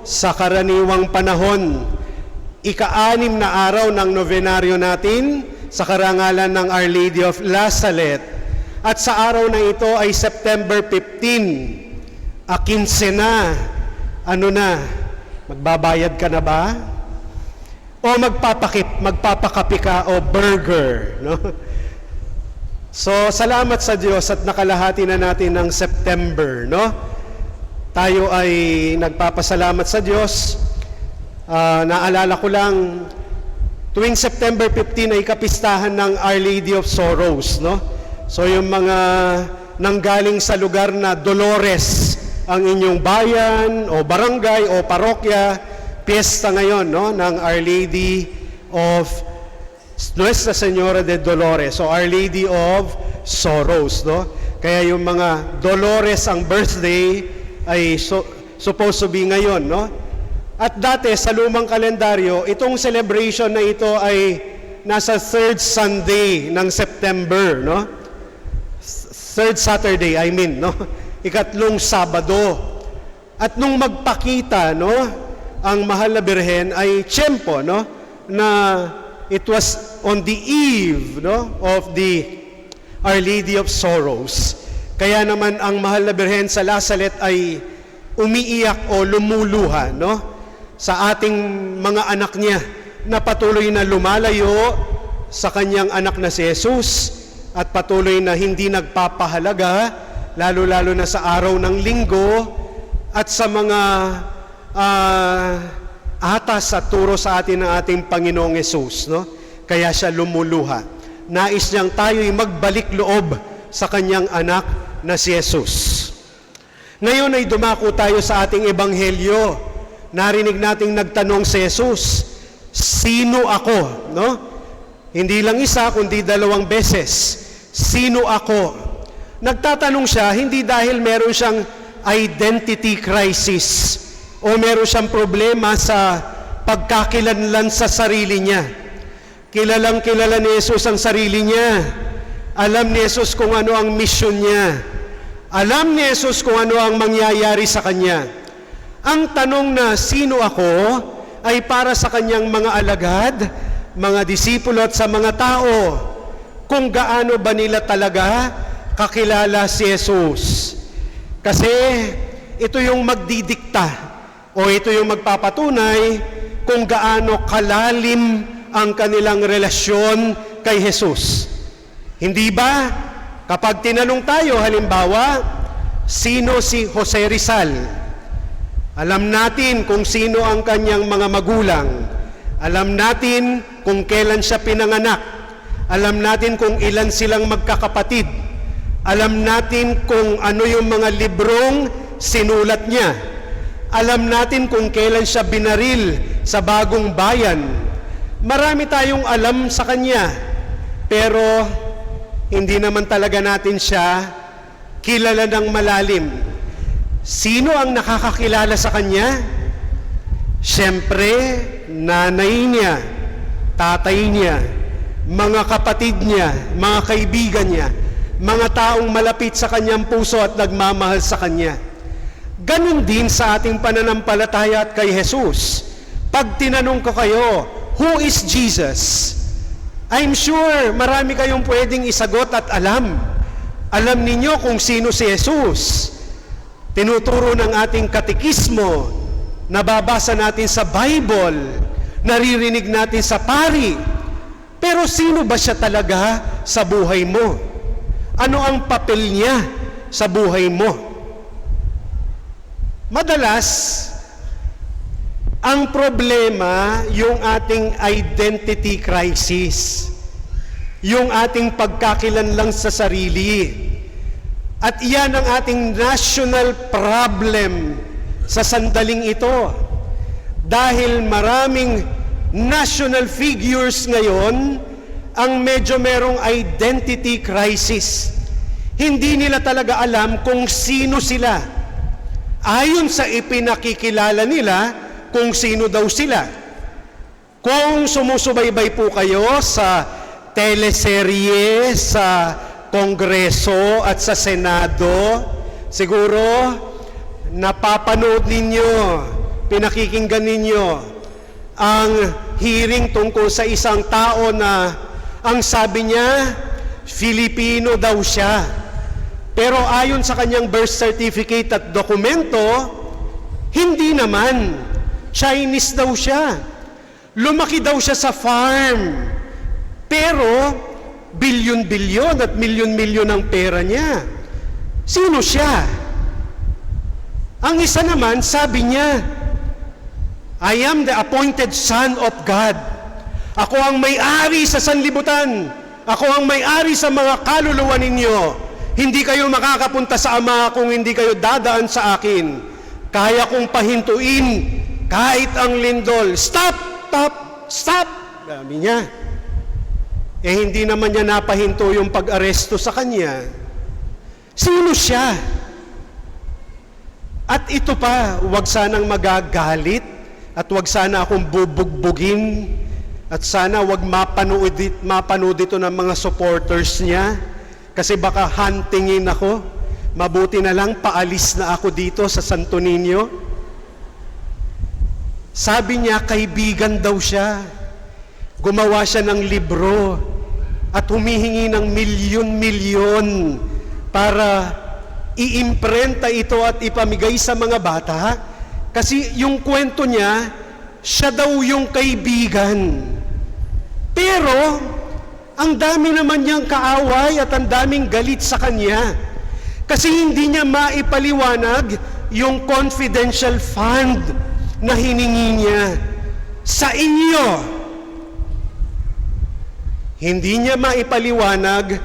sa karaniwang panahon. Ika-6 na araw ng novenaryo natin sa karangalan ng Our Lady of La Salette. At sa araw na ito ay September 15, 15 na. Ano na? Magbabayad ka na ba? O magpapakapi ka o burger, no? So, salamat sa Diyos at nakalahati na natin ng September, no? Tayo ay nagpapasalamat sa Diyos. Naalala ko lang, tuwing September 15 ay kapistahan ng Our Lady of Sorrows, no? So, yung mga nanggaling sa lugar na Dolores, ang inyong bayan o barangay o parokya, piyesta ngayon, no, ng Our Lady of Nuestra Señora de Dolores, so Our Lady of Sorrows, no? Kaya yung mga Dolores ang birthday ay supposed to be ngayon, no? At dati sa lumang kalendaryo, itong celebration na ito ay nasa 3rd Sunday ng September, no? 3rd Saturday, no? Ikatlong Sabado. At nung magpakita, no, ang Mahal na Birhen ay tiyempo, no, na it was on the eve, no, of the Our Lady of Sorrows. Kaya naman ang Mahal na Birhen sa La Salette ay umiiyak o lumuluha, no, sa ating mga anak niya na patuloy na lumalayo sa kanyang anak na si Jesus at patuloy na hindi nagpapahalaga, lalo-lalo na sa araw ng linggo at sa mga atas at turo sa atin ng ating Panginoong Hesus, no? Kaya siya lumuluha. Nais niyang tayo'y magbalik loob sa kanyang anak na si Jesus. Ngayon ay dumako tayo sa ating ebanghelyo. Narinig nating nagtanong si Jesus, sino ako? No? Hindi lang isa, kundi 2 beses. Sino ako? Nagtatanong siya, hindi dahil meron siyang identity crisis o meron siyang problema sa pagkakilanlan sa sarili niya. Kilalang kilala ni Jesus ang sarili niya. Alam ni Jesus kung ano ang mission niya. Alam ni Jesus kung ano ang mangyayari sa kanya. Ang tanong na sino ako ay para sa kanyang mga alagad, mga disipulo at sa mga tao. Kung gaano ba nila talaga kakilala si Jesus. Kasi ito yung magdidikta o ito yung magpapatunay kung gaano kalalim ang kanilang relasyon kay Jesus. Hindi ba? Kapag tinanong tayo, halimbawa, sino si Jose Rizal? Alam natin kung sino ang kanyang mga magulang. Alam natin kung kailan siya pinanganak. Alam natin kung ilan silang magkakapatid. Alam natin kung ano yung mga librong sinulat niya. Alam natin kung kailan siya binaril sa Bagong Bayan. Marami tayong alam sa kanya, pero hindi naman talaga natin siya kilala ng malalim. Sino ang nakakakilala sa kanya? Siyempre, nanay niya, tatay niya, mga kapatid niya, mga kaibigan niya, mga taong malapit sa kanyang puso at nagmamahal sa kanya. Ganon din sa ating pananampalataya at kay Jesus. Pag tinanong ko kayo, who is Jesus? I'm sure marami kayong pwedeng isagot at alam. Alam ninyo kung sino si Jesus. Tinuturo ng ating katekismo, nababasa natin sa Bible, naririnig natin sa pari. Pero sino ba siya talaga sa buhay mo? Ano ang papel niya sa buhay mo? Madalas, ang problema, yung ating identity crisis, yung ating pagkakilanlang sa sarili. At iyan ang ating national problem sa sandaling ito. Dahil maraming national figures ngayon ang medyo merong identity crisis. Hindi nila talaga alam kung sino sila. Ayon sa ipinakikilala nila kung sino daw sila. Kung sumusubaybay po kayo sa teleserye, sa Kongreso at sa Senado, siguro napapanood ninyo pinakikinggan ninyo ang hearing tungkol sa isang tao na ang sabi niya, Filipino daw siya. Pero ayon sa kanyang birth certificate at dokumento, hindi naman. Chinese daw siya. Lumaki daw siya sa farm. Pero, bilyon-bilyon at milyon-milyon ang pera niya. Sino siya? Ang isa naman, sabi niya, I am the appointed son of God. Ako ang may-ari sa sanlibutan. Ako ang may-ari sa mga kaluluwa ninyo. Hindi kayo makakapunta sa Ama kung hindi kayo dadaan sa akin. Kaya kong pahintuin kahit ang lindol. Stop! Stop! Stop! Sabi niya. Hindi naman niya napahinto yung pag-aresto sa kanya. Sino siya? At ito pa, huwag sanang magagalit at huwag sana akong bubugbugin at sana huwag mapanood ito ng mga supporters niya kasi baka huntingin ako. Mabuti na lang paalis na ako dito sa Santo Niño. Sabi niya, kaibigan daw siya. Gumawa siya ng libro at humihingi ng milyon-milyon para iimprenta ito at ipamigay sa mga bata. Kasi yung kwento niya, siya daw yung kaibigan. Pero, ang dami naman niyang kaaway at ang daming galit sa kanya. Kasi hindi niya maipaliwanag yung confidential fund na hiningi niya sa inyo. Hindi niya maipaliwanag,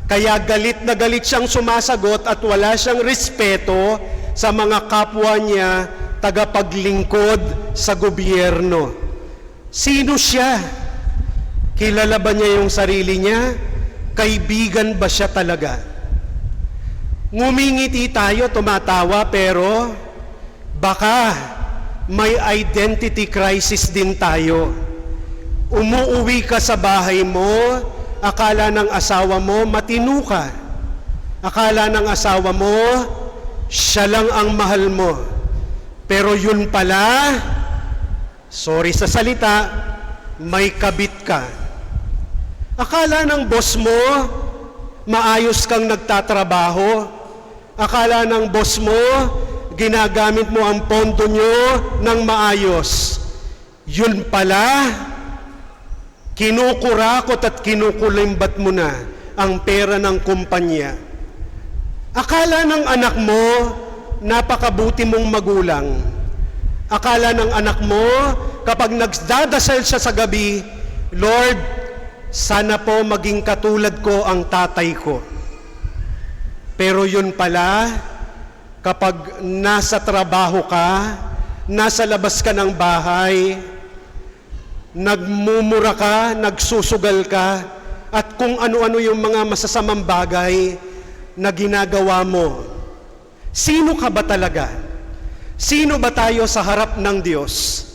kaya galit na galit siyang sumasagot at wala siyang respeto sa mga kapwa niya tagapaglingkod sa gobyerno. Sino siya? Kilala ba niya yung sarili niya? Kaibigan ba siya talaga? Ngumingiti tayo, tumatawa, pero baka may identity crisis din tayo. Umuuwi ka sa bahay mo, akala ng asawa mo matino ka. Akala ng asawa mo, siya lang ang mahal mo. Pero yun pala, sorry sa salita, may kabit ka. Akala ng boss mo, maayos kang nagtatrabaho. Akala ng boss mo, ginagamit mo ang pondo nyo ng maayos. Yun pala, kinukurakot at kinukulimbat mo na ang pera ng kumpanya. Akala ng anak mo, napakabuti mong magulang. Akala ng anak mo, kapag nagdadasal siya sa gabi, Lord, sana po maging katulad ko ang tatay ko. Pero yun pala, kapag nasa trabaho ka, nasa labas ka ng bahay, nagmumura ka, nagsusugal ka, at kung ano-ano yung mga masasamang bagay na ginagawa mo. Sino ka ba talaga? Sino ba tayo sa harap ng Diyos?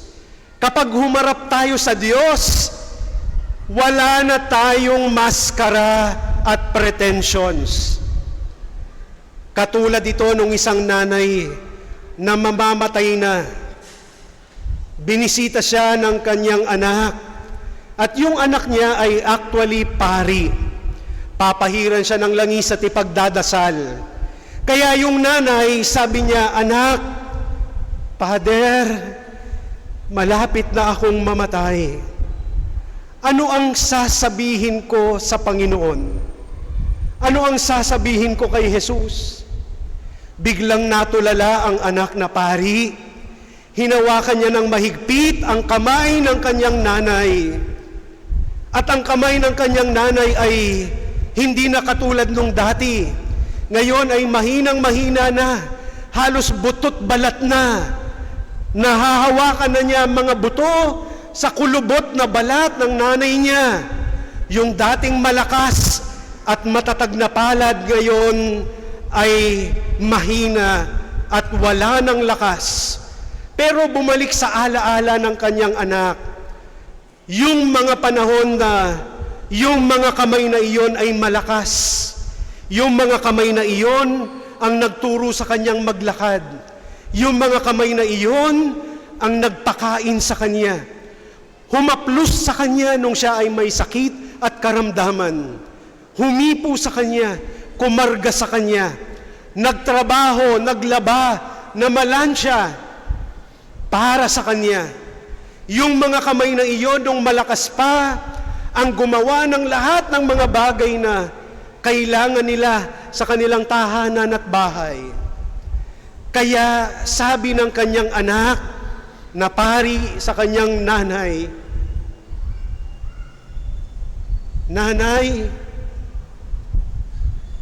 Kapag humarap tayo sa Diyos, wala na tayong maskara at pretensions. Katulad ito nung isang nanay na mamamatay na. Binisita siya ng kanyang anak. At yung anak niya ay actually pari. Papahiran siya ng langis at ipagdadasal. Kaya yung nanay, sabi niya, anak, Father, malapit na akong mamatay. Ano ang sasabihin ko sa Panginoon? Ano ang sasabihin ko kay Jesus? Biglang natulala ang anak na pari. Hinawakan niya ng mahigpit ang kamay ng kanyang nanay. At ang kamay ng kanyang nanay ay hindi na katulad nung dati. Ngayon ay mahinang-mahina na, halos butot balat na. Nahahawakan na niya ang mga buto sa kulubot na balat ng nanay niya. Yung dating malakas at matatag na palad ngayon ay mahina at wala ng lakas. Pero bumalik sa alaala ng kanyang anak, yung mga panahon na yung mga kamay na iyon ay malakas. Yung mga kamay na iyon ang nagturo sa kanyang maglakad. Yung mga kamay na iyon ang nagpakain sa kanya. Humaplos sa kanya nung siya ay may sakit at karamdaman. Humipo sa kanya, kumarga sa kanya. Nagtrabaho, naglaba, namalan siya para sa kanya. Yung mga kamay na iyon, nung malakas pa, ang gumawa ng lahat ng mga bagay na kailangan nila sa kanilang tahanan at bahay. Kaya sabi ng kanyang anak na pari sa kanyang nanay, "Nanay,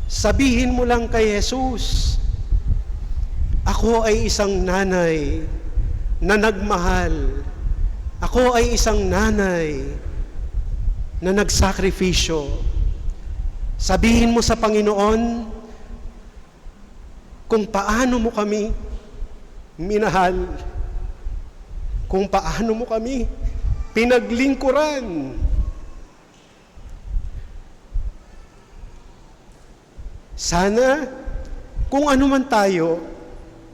sabihin mo lang kay Jesus, ako ay isang nanay na nagmahal. Ako ay isang nanay na nagsakripisyo. Sabihin mo sa Panginoon kung paano mo kami minahal, kung paano mo kami pinaglingkuran." Sana, kung ano man tayo,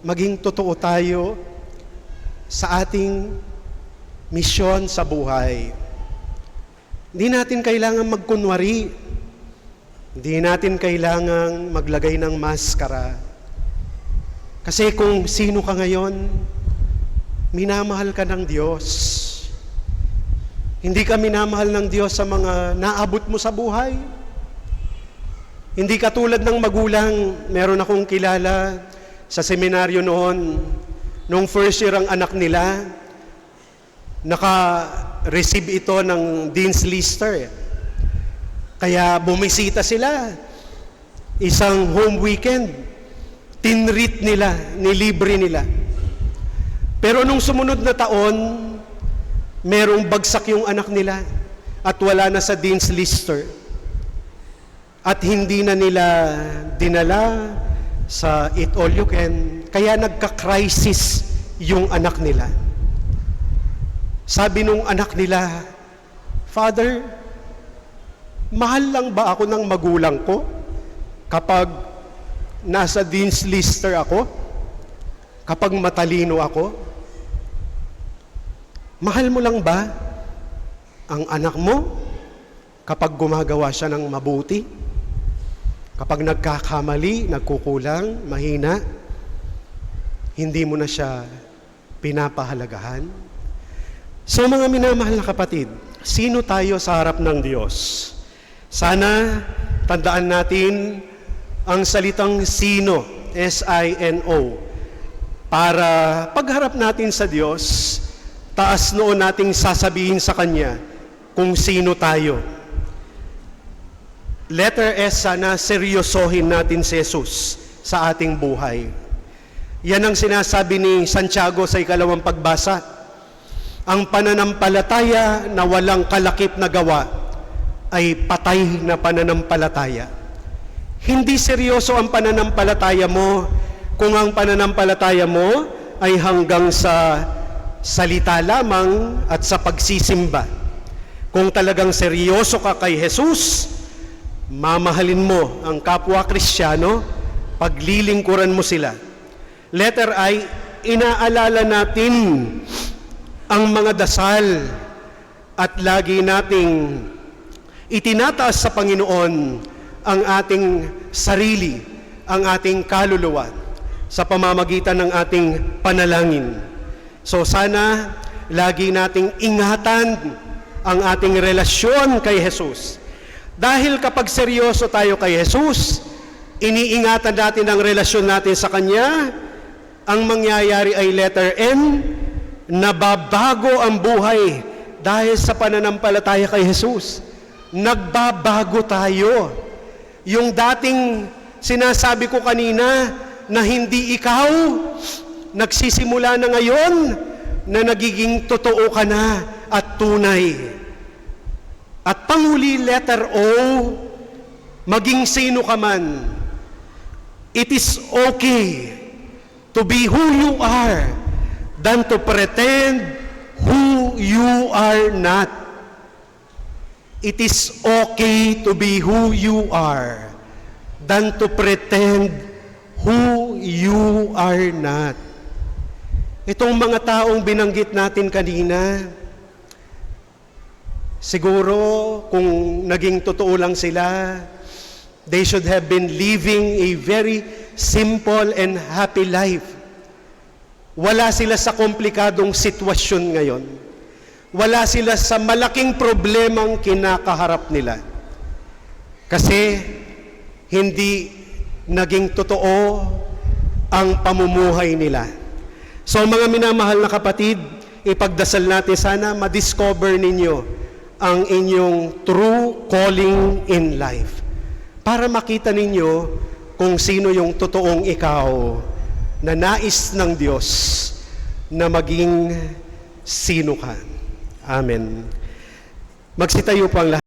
maging totoo tayo sa ating misyon sa buhay. Hindi natin kailangan magkunwari. Hindi natin kailangang maglagay ng maskara. Kasi kung sino ka ngayon, minamahal ka ng Diyos. Hindi ka minamahal ng Diyos sa mga naabot mo sa buhay. Hindi katulad ng magulang. Meron akong kilala sa seminaryo noon, nung first year ang anak nila, naka-receive ito ng Dean's Lister. Kaya bumisita sila. Isang home weekend, tinreat nila, nilibre nila. Pero nung sumunod na taon, merong bagsak yung anak nila at wala na sa Dean's Lister. At hindi na nila dinala sa Eat All You Can, kaya nagka-crisis yung anak nila. Sabi nung anak nila, "Father, mahal lang ba ako ng magulang ko kapag nasa Dean's Lister ako? Kapag matalino ako? Mahal mo lang ba ang anak mo kapag gumagawa siya ng mabuti? Kapag nagkakamali, nagkukulang, mahina, hindi mo na siya pinapahalagahan?" So mga minamahal na kapatid, sino tayo sa harap ng Diyos? Sana tandaan natin ang salitang sino, S-I-N-O, para pagharap natin sa Diyos, taas noon nating sasabihin sa Kanya kung sino tayo. Letter S, sana seryosohin natin si Jesus sa ating buhay. Yan ang sinasabi ni Santiago sa 2 pagbasa. Ang pananampalataya na walang kalakip na gawa ay patay na pananampalataya. Hindi seryoso ang pananampalataya mo kung ang pananampalataya mo ay hanggang sa salita lamang at sa pagsisimba. Kung talagang seryoso ka kay Jesus, mamahalin mo ang kapwa Kristiyano, paglilingkuran mo sila. Letter I, inaalala natin ang mga dasal at lagi nating itinataas sa Panginoon ang ating sarili, ang ating kaluluwa sa pamamagitan ng ating panalangin. So sana lagi nating ingatan ang ating relasyon kay Jesus. Dahil kapag seryoso tayo kay Jesus, iniingatan natin ang relasyon natin sa Kanya, ang mangyayari ay letter N, nababago ang buhay dahil sa pananampalataya kay Jesus. Nagbabago tayo. Yung dating sinasabi ko kanina na hindi ikaw, nagsisimula na ngayon na nagiging totoo ka na at tunay. At panghuli, letter O, maging sino ka man, it is okay to be who you are than to pretend who you are not. It is okay to be who you are than to pretend who you are not. Itong mga taong binanggit natin kanina, siguro kung naging totoo lang sila, they should have been living a very simple and happy life. Wala sila sa komplikadong sitwasyon ngayon. Wala sila sa malaking problemang kinakaharap nila. Kasi hindi naging totoo ang pamumuhay nila. So mga minamahal na kapatid, ipagdasal natin sana ma-discover ninyo ang inyong true calling in life. Para makita ninyo kung sino yung totoong ikaw na nais ng Diyos na maging sino ka. Amen. Magsitayo po ang lahat.